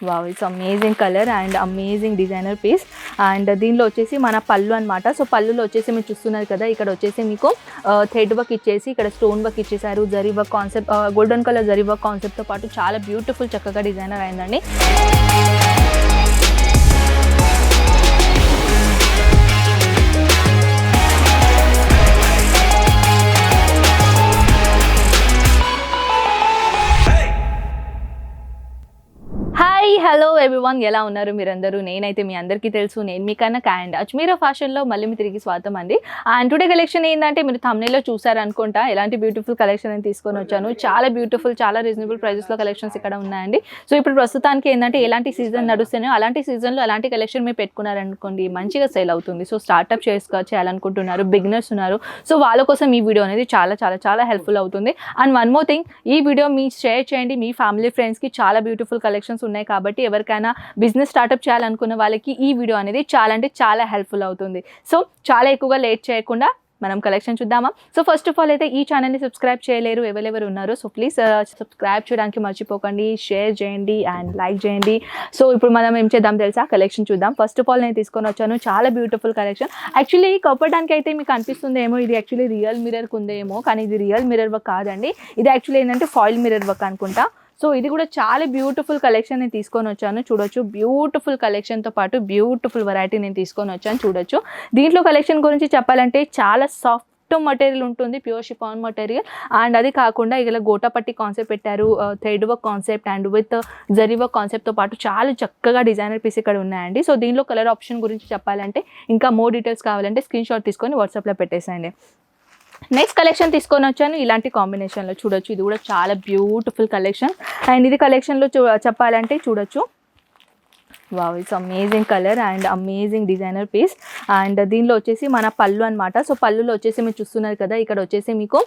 Wow, it's amazing colour and amazing designer piece. And దీనిలో వచ్చేసి మన పళ్ళు అనమాట. సో పళ్ళులో వచ్చేసి మీరు చూస్తున్నారు కదా, ఇక్కడ వచ్చేసి మీకు థ్రెడ్ వర్క్ ఇచ్చేసి ఇక్కడ స్టోన్ వర్క్ ఇచ్చేసారు. Zari work concept, golden colour zari work కాన్సెప్ట్తో పాటు చాలా బ్యూటిఫుల్ చక్కగా డిజైనర్ అయిందండి. హలో ఎవ్రీవన్, ఎలా ఉన్నారు మీరందరూ? నేనైతే మీ అందరికీ తెలుసు, నేను మీ కనక అండ్ అజ్మీరా ఫ్యాషన్లో మళ్ళీ మీ తిరిగి స్వాగతం అండి. అండ్ టుడే కలెక్షన్ ఏంటంటే మీరు థంబ్నెయిల్లో చూసారనుకుంటా ఎలాంటి బ్యూటిఫుల్ కలెక్షన్ అని తీసుకొని వచ్చాను. చాలా బ్యూటిఫుల్, చాలా రీజనబుల్ ప్రైజెస్లో కలెక్షన్స్ ఇక్కడ ఉన్నాయండి. సో ఇప్పుడు ప్రస్తుతానికి ఏంటంటే ఎలాంటి సీజన్ నడుస్తున్నాయో అలాంటి సీజన్లో అలాంటి కలెక్షన్ మీరు పెట్టుకున్నారనుకోండి మంచిగా సేల్ అవుతుంది. సో స్టార్ట్అప్ చేయాలనుకుంటున్నారు, బిగినర్స్ ఉన్నారు, సో వాళ్ళ కోసం ఈ వీడియో అనేది చాలా చాలా చాలా హెల్ప్ఫుల్ అవుతుంది. అండ్ వన్ మోర్ థింగ్, ఈ వీడియో మీ షేర్ చేయండి మీ ఫ్యామిలీ ఫ్రెండ్స్కి. చాలా బ్యూటిఫుల్ కలెక్షన్స్ ఉన్నాయి కాబట్టి ఎవరికైనా బిజినెస్ స్టార్ట్అప్ చేయాలనుకున్న వాళ్ళకి ఈ వీడియో అనేది చాలా అంటే చాలా హెల్ప్ఫుల్ అవుతుంది. సో చాలా ఎక్కువగా లేట్ చేయకుండా మనం కలెక్షన్ చూద్దామా? సో ఫస్ట్ ఆఫ్ ఆల్ అయితే ఈ ఛానల్ని సబ్స్క్రైబ్ చేయలేరు ఎవరెవరు ఉన్నారో, సో ప్లీజ్ సబ్స్క్రైబ్ చేయడానికి మర్చిపోకండి, షేర్ చేయండి అండ్ లైక్ చేయండి. సో ఇప్పుడు మనం ఏం చేద్దాం తెలుసా, కలెక్షన్ చూద్దాం. ఫస్ట్ ఆఫ్ ఆల్ నేను తీసుకొని వచ్చాను చాలా బ్యూటిఫుల్ కలెక్షన్. యాక్చువల్లీ కప్పడానికి అయితే మీకు అనిపిస్తుంది ఏమో ఇది యాక్చువల్లీ రియల్ మిర్రర్కి ఉందేమో, కానీ ఇది రియల్ మిర్రర్ వర్క్ కాదండి. ఇది యాక్చువల్లీ ఏంటంటే ఫాయిల్ మిర్రర్ వర్క్ అనుకుంటా. సో ఇది కూడా చాలా బ్యూటిఫుల్ కలెక్షన్ నేను తీసుకొని వచ్చాను. చూడొచ్చు, బ్యూటిఫుల్ కలెక్షన్తో పాటు బ్యూటిఫుల్ వెరైటీ నేను తీసుకొని వచ్చాను. చూడొచ్చు, దీంట్లో కలెక్షన్ గురించి చెప్పాలంటే చాలా సాఫ్ట్ మటీరియల్ ఉంటుంది, ప్యూర్ షిఫాన్ మటీరియల్. అండ్ అది కాకుండా ఇలా గోటాపట్టి కాన్సెప్ట్ పెట్టారు, thread work concept and with zari work కాన్సెప్ట్తో పాటు చాలా చక్కగా డిజైనర్ పీస్ ఇక్కడ ఉన్నాయండి. సో దీనిలో కలర్ ఆప్షన్ గురించి చెప్పాలంటే, ఇంకా మోర్ డీటెయిల్స్ కావాలంటే స్క్రీన్ షాట్ తీసుకొని వాట్సాప్లో పెట్టేసేయండి. నెక్స్ట్ కలెక్షన్ తీసుకొని వచ్చాను ఇలాంటి కాంబినేషన్లో. చూడొచ్చు, ఇది కూడా చాలా బ్యూటిఫుల్ కలెక్షన్. అండ్ ఇది కలెక్షన్లో చెప్పాలంటే చూడొచ్చు, wow, it's amazing colour and amazing designer piece. And దీనిలో వచ్చేసి మన పళ్ళు అనమాట. సో పళ్ళులో వచ్చేసి మీరు చూస్తున్నారు కదా, ఇక్కడ వచ్చేసి మీకు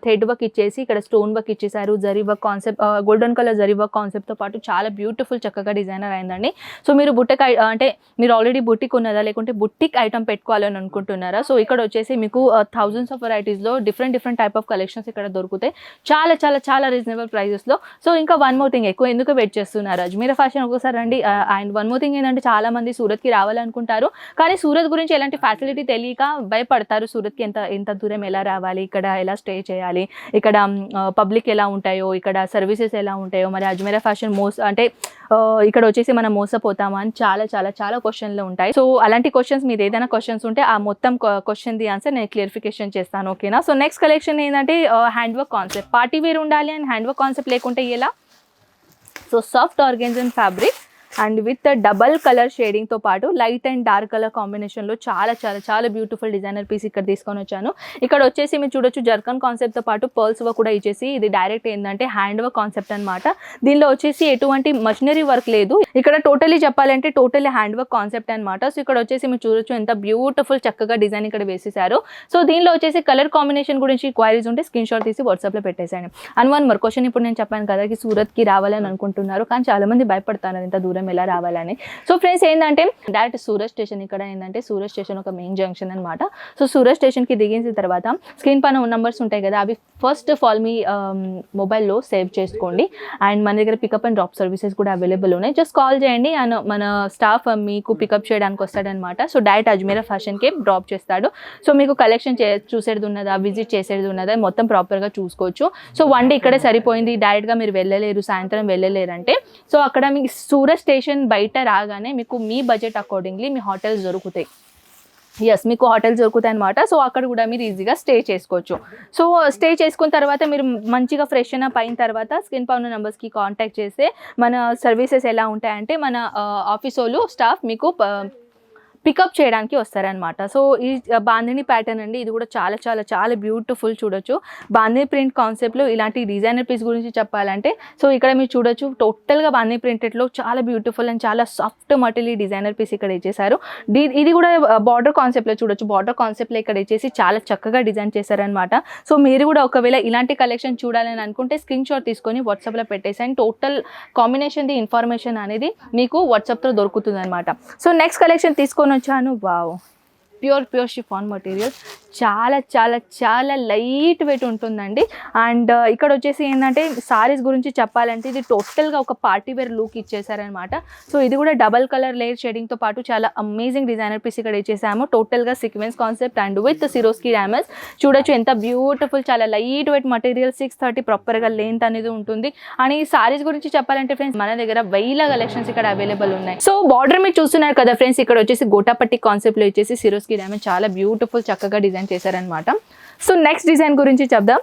థ్రెడ్ వర్క్ ఇచ్చేసి ఇక్కడ స్టోన్ వర్క్ ఇచ్చేసారు. Zari work concept, golden colour zari work కాన్సెప్ట్తో పాటు చాలా బ్యూటిఫుల్ చక్కగా డిజైనర్ అయిందండి. సో మీరు బుట్టిక్ అంటే మీరు ఆల్రెడీ బుట్టిక్ ఉన్నదా లేకుంటే బుట్టిక్ ఐటమ్ పెట్టుకోవాలని అనుకుంటున్నారా? సో ఇక్కడ వచ్చేసి మీకు థౌజండ్స్ ఆఫ్ వెరైటీస్లో డిఫరెంట్ టైప్ ఆఫ్ కలెక్షన్స్ ఇక్కడ దొరుకుతాయి చాలా చాలా చాలా రీజనబుల్ ప్రైజెస్లో. సో ఇంకా వన్ మోర్ థింగ్, ఎక్కువ ఎందుకు వెయిట్ చేస్తున్నారు? అజ్మీరా ఫ్యాషన్ ఒకసారి రండి. అండ్ వన్ మోర్ థింగ్ ఏంటంటే చాలా మంది సూరత్కి రావాలనుకుంటారు, కానీ సూరత్ గురించి ఎలాంటి ఫ్యాసిలిటీ తెలియక భయపడతారు. సూరత్కి ఎంత దూరం ఎలా రావాలి, ఇక్కడ ఎలా స్టే చేయాలి, ఇక్కడ పబ్లిక్ ఎలా ఉంటాయో, ఇక్కడ సర్వీసెస్ ఎలా ఉంటాయో, మరి అజ్మీరా ఫ్యాషన్ అంటే ఇక్కడ వచ్చేసి మనం మోసపోతామా అని చాలా చాలా చాలా క్వశ్చన్లు ఉంటాయి. సో అలాంటి క్వశ్చన్స్ మీద ఏదైనా క్వశ్చన్స్ ఉంటే ఆ మొత్తం క్వశ్చన్ ది ఆన్సర్ నేను క్లియరిఫికేషన్ చేస్తాను, ఓకేనా? సో నెక్స్ట్ కలెక్షన్ ఏంటంటే hand work concept. Party wear ఉండాలి అండ్ హ్యాండ్ వర్క్ కాన్సెప్ట్ లేకుంటే ఎలా? So soft organza fabric and with double colour షేడింగ్తో పాటు లైట్ అండ్ డార్క్ కలర్ కాంబినేషన్లో చాలా చాలా చాలా బ్యూటిఫుల్ డిజైనర్ పీస్ ఇక్కడ తీసుకొని వచ్చాను. ఇక్కడ వచ్చేసి మీరు చూడొచ్చు, జర్కన్ కాన్సెప్ట్తో పాటు పర్ల్స్ వర్క్ కూడా ఇచ్చేసి ఇది డైరెక్ట్ ఏంటంటే హ్యాండ్ వర్క్ కాన్సెప్ట్ అనమాట. దీనిలో వచ్చేసి ఎటువంటి మషినరీ వర్క్ లేదు, ఇక్కడ టోటలీ చెప్పాలంటే టోటలీ హ్యాండ్ వర్క్ కాన్సెప్ట్ అనమాట. సో ఇక్కడ వచ్చేసి మీరు చూడొచ్చు ఎంత బ్యూటిఫుల్ చక్కగా డిజైన్ ఇక్కడ వేసేసారు. సో దీనిలో వచ్చేసి కలర్ కాంబినేషన్ గురించి క్వైరీస్ ఉంటే స్క్రీన్ షాట్ తీసి వాట్సాప్లో పెట్టేసాను. అండ్ వన్ మోర్ క్వశ్చన్, ఇప్పుడు నేను చెప్పాను కదా సూరత్కి రావాలని అనుకుంటున్నారు, కానీ చాలా మంది భయపడతారు ఇంత దూరం ఎలా రావాలని. సో ఫ్రెండ్స్ ఏంటంటే డైరెక్ట్ సూరత్ స్టేషన్, ఇక్కడ ఏంటంటే సూరత్ స్టేషన్ ఒక మెయిన్ జంక్షన్ అనమాట. సో సూరత్ స్టేషన్కి దిగిన తర్వాత స్క్రీన్ పైన నెంబర్స్ ఉంటాయి కదా, అవి ఫస్ట్ ఆఫ్ ఆల్ మీ మొబైల్లో సేవ్ చేసుకోండి. అండ్ మన దగ్గర పికప్ అండ్ డ్రాప్ సర్వీసెస్ కూడా అవైలబుల్ ఉన్నాయి. జస్ట్ కాల్ చేయండి అండ్ మన స్టాఫ్ మీకు పికప్ చేయడానికి వస్తాడనమాట. సో డైరెక్ట్ అజ్మీరా ఫ్యాషన్కి డ్రాప్ చేస్తాడు. సో మీకు కలెక్షన్ చూసేది ఉన్నదా, విజిట్ చేసేది ఉన్నదా మొత్తం ప్రాపర్గా చూసుకోవచ్చు. సో వన్ డే ఇక్కడే సరిపోయింది, డైరెక్ట్గా మీరు వెళ్ళలేరు, సాయంత్రం వెళ్ళలేరు అంటే సో అక్కడ మీకు సూరత్ స్టేషన్ బయట రాగానే మీకు మీ బడ్జెట్ అకార్డింగ్లీ మీ హోటల్స్ దొరుకుతాయి. ఎస్, మీకు హోటల్స్ దొరుకుతాయి అనమాట. సో అక్కడ కూడా మీరు ఈజీగా స్టే చేసుకోవచ్చు. సో స్టే చేసుకున్న తర్వాత మీరు మంచిగా ఫ్రెష్ అప్ అయిన తర్వాత స్క్రీన్ పై ఉన్న నెంబర్స్కి కాంటాక్ట్ చేస్తే మన సర్వీసెస్ ఎలా ఉంటాయంటే మన ఆఫీస్ వాళ్ళు స్టాఫ్ మీకు పికప్ చేయడానికి వస్తారనమాట. సో ఈ బాందిని ప్యాటర్న్ అండి, ఇది కూడా చాలా చాలా చాలా బ్యూటిఫుల్. చూడొచ్చు, బాందిని ప్రింట్ కాన్సెప్ట్లో ఇలాంటి డిజైనర్ పీస్ గురించి చెప్పాలంటే సో ఇక్కడ మీరు చూడొచ్చు టోటల్గా బాందిని ప్రింటెడ్లో చాలా బ్యూటిఫుల్ అండ్ చాలా సాఫ్ట్ మటీరియల్ డిజైనర్ పీస్ ఇక్కడ ఇచ్చేసారు. ఇది కూడా బార్డర్ కాన్సెప్ట్లో చూడొచ్చు, బార్డర్ కాన్సెప్ట్లో ఇక్కడ ఇచ్చేసి చాలా చక్కగా డిజైన్ చేశారనమాట. సో మీరు కూడా ఒకవేళ ఇలాంటి కలెక్షన్ చూడాలని అనుకుంటే స్క్రీన్ షాట్ తీసుకొని వాట్సాప్లో పెట్టేసాను. టోటల్ కాంబినేషన్ ది ఇన్ఫర్మేషన్ అనేది మీకు వాట్సాప్లో దొరుకుతుంది అనమాట. సో నెక్స్ట్ కలెక్షన్ తీసుకొని వచ్చాను. వావ్, ప్యూర్ షిఫాన్ మటీరియల్, చాలా చాలా చాలా లైట్ వెయిట్ ఉంటుందండి. అండ్ ఇక్కడ వచ్చేసి ఏంటంటే సారీస్ గురించి చెప్పాలంటే ఇది టోటల్గా ఒక పార్టీ వేర్ లుక్ ఇచ్చేసారనమాట. సో ఇది కూడా డబల్ కలర్ లేయర్ షేడింగ్తో పాటు చాలా అమేజింగ్ డిజైనర్ పీస్ ఇక్కడ ఇచ్చేసాము. టోటల్గా sequence concept and with Swarovski damage. చూడొచ్చు ఎంత బ్యూటిఫుల్, చాలా లైట్ వెయిట్ మటీరియల్, 630 ప్రాపర్గా లెంత్ అనేది ఉంటుంది. అండ్ ఈ సారీస్ గురించి చెప్పాలంటే ఫ్రెండ్స్ మన దగ్గర వేల కలెక్షన్స్ ఇక్కడ అవైలబుల్ ఉన్నాయి. సో బార్డర్ మీరు చూస్తున్నారు కదా ఫ్రెండ్స్, ఇక్కడ వచ్చేసి గోటాపట్టి కాన్సెప్ట్లో ఇచ్చేసి సిరోస్కి డామేజ్ చాలా బ్యూటిఫుల్ చక్కగా డిజైన్ చేశారనమాట. సో నెక్స్ట్ డిజైన్ గురించి చెప్దాం.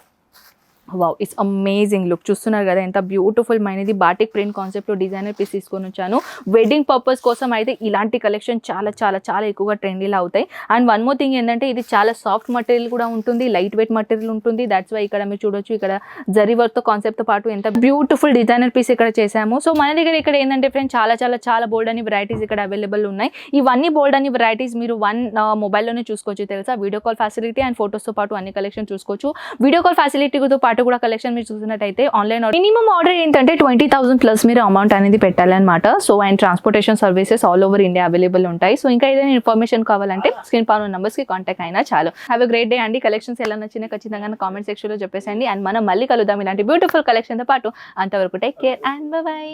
Wow, it's amazing look. చూస్తున్నారు కదా ఎంత బ్యూటిఫుల్ మైనది బాటిక్ ప్రింట్ కాన్సెప్ట్లో డిజైనర్ పీస్ తీసుకొని వచ్చాను. వెడ్డింగ్ పర్పస్ కోసం అయితే ఇలాంటి కలెక్షన్ చాలా చాలా చాలా ఎక్కువగా ట్రెండీలో అవుతాయి. అండ్ వన్ మోర్ థింగ్ ఏంటంటే ఇది చాలా సాఫ్ట్ మటీరియల్ కూడా ఉంటుంది, లైట్ వెయిట్ మటీరియల్ ఉంటుంది. దాట్స్ వై ఇక్కడ మీరు చూడొచ్చు, ఇక్కడ జరీ వర్క్తో కాన్సెప్ట్తో పాటు ఎంత బ్యూటిఫుల్ డిజైనర్ పీస్ ఇక్కడ చేసాము. సో మన దగ్గర ఇక్కడ ఏంటంటే ఫ్రెండ్స్ చాలా చాలా చాలా బోల్డ్ అని వెరైటీస్ ఇక్కడ అవైలబుల్ ఉన్నాయి. ఇవన్నీ బోల్డ్ అని వెరైటీస్ మీరు మొబైల్లోనే చూసుకోవచ్చు తెలుసా. వీడియో కాల్ ఫెసిలిటీ అండ్ ఫోటోస్తో పాటు అన్ని కలెక్షన్ చూసుకోవచ్చు. వీడియో కాల్ ఫెసిలిటీతో పాటు కూడా కలెక్షన్ మీరు చూసినట్టయితే ఆన్లైన్ మినిమం ఆర్డర్ ఏంటంటే 20,000 ప్లస్ మీరు అమౌంట్ అనేది పెట్టాలన్నమాట. So and transportation services all over India available ఉంటాయి. సో ఇంకా ఏదైనా ఇన్ఫర్మేషన్ కావాలంటే స్క్రీన్ పైన నంబర్స్కి కాంటాక్ట్ అయినా చాలు. హ్యావ్ ఎ గ్రేట్ డే అండి. కలెక్షన్స్ ఎలా నచ్చినా ఖచ్చితంగా కామెంట్ సెక్షన్లో చెప్పేసండి. అండ్ మనం మళ్ళీ కలుద్దాం ఇలాంటి బ్యూటిఫుల్ కలెక్షన్తో పాటు. అంతవరకు టేక్ కేర్ అండ్ బై.